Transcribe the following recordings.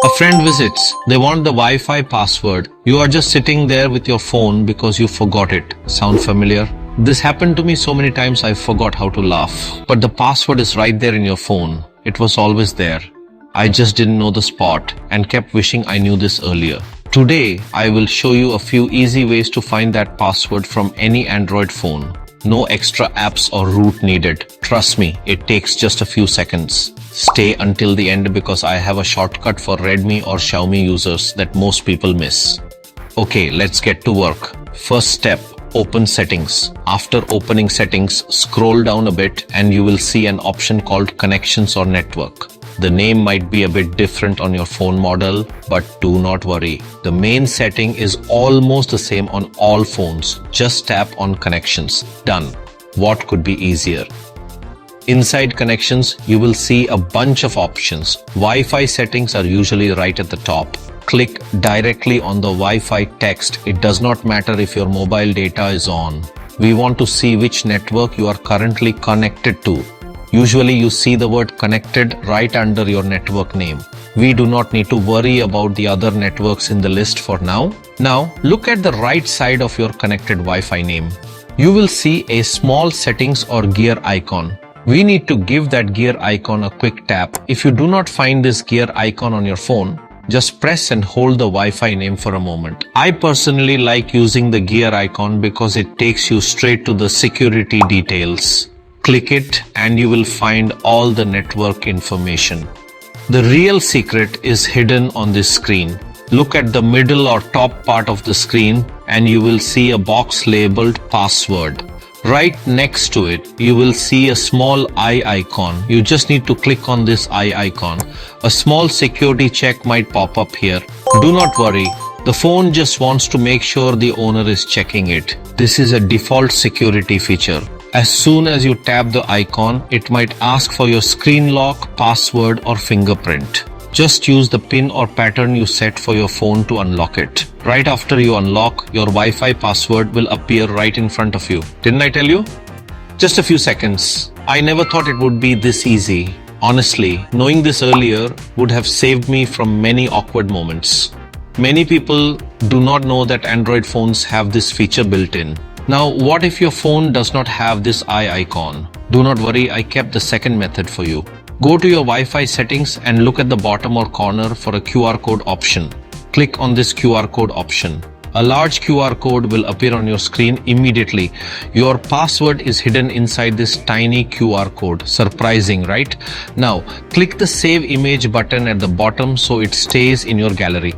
A friend visits. They want the Wi-Fi password. You are just sitting there with your phone because you forgot it. Sound familiar? This happened to me so many times I forgot how to laugh. But the password is right there in your phone. It was always there. I just didn't know the spot and kept wishing I knew this earlier. Today, I will show you a few easy ways to find that password from any Android phone. No extra apps or root needed. Trust me, it takes just a few seconds. Stay until the end because I have a shortcut for Redmi or Xiaomi users that most people miss. Okay, let's get to work. First step, open settings. After opening settings, scroll down a bit and you will see an option called Connections or Network. The name might be a bit different on your phone model, but do not worry. The main setting is almost the same on all phones. Just tap on Connections. Done. What could be easier? Inside Connections, you will see a bunch of options. Wi-Fi settings are usually right at the top. Click directly on the Wi-Fi text. It does not matter if your mobile data is on. We want to see which network you are currently connected to. Usually you see the word connected right under your network name. We do not need to worry about the other networks in the list for now. Now, look at the right side of your connected Wi-Fi name. You will see a small settings or gear icon. We need to give that gear icon a quick tap. If you do not find this gear icon on your phone, just press and hold the Wi-Fi name for a moment. I personally like using the gear icon because it takes you straight to the security details. Click it and you will find all the network information. The real secret is hidden on this screen. Look at the middle or top part of the screen and you will see a box labeled password. Right next to it, you will see a small eye icon. You just need to click on this eye icon. A small security check might pop up here. Do not worry. The phone just wants to make sure the owner is checking it. This is a default security feature. As soon as you tap the icon, it might ask for your screen lock, password or fingerprint. Just use the pin or pattern you set for your phone to unlock it. Right after you unlock, your Wi-Fi password will appear right in front of you. Didn't I tell you? Just a few seconds. I never thought it would be this easy. Honestly, knowing this earlier would have saved me from many awkward moments. Many people do not know that Android phones have this feature built in. Now, what if your phone does not have this eye icon? Do not worry, I kept the second method for you. Go to your Wi-Fi settings and look at the bottom or corner for a QR code option. Click on this QR code option. A large QR code will appear on your screen immediately. Your password is hidden inside this tiny QR code. Surprising, right? Now, click the Save Image button at the bottom so it stays in your gallery.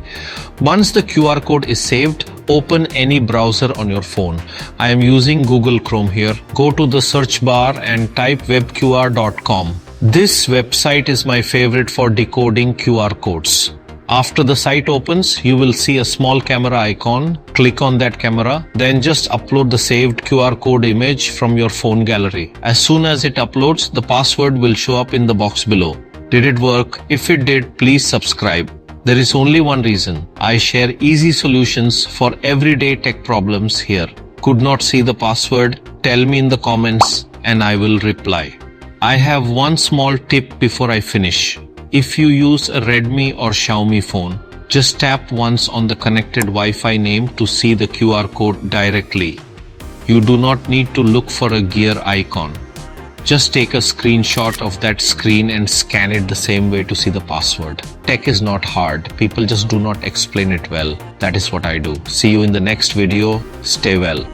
Once the QR code is saved, open any browser on your phone. I am using Google Chrome here. Go to the search bar and type webqr.com. This website is my favorite for decoding QR codes. After the site opens, you will see a small camera icon. Click on that camera, then just upload the saved QR code image from your phone gallery. As soon as it uploads, the password will show up in the box below. Did it work? If it did, please subscribe. There is only one reason. I share easy solutions for everyday tech problems here. Could not see the password? Tell me in the comments and I will reply. I have one small tip before I finish. If you use a Redmi or Xiaomi phone, just tap once on the connected Wi-Fi name to see the QR code directly. You do not need to look for a gear icon. Just take a screenshot of that screen and scan it the same way to see the password. Tech is not hard. People just do not explain it well. That is what I do. See you in the next video. Stay well.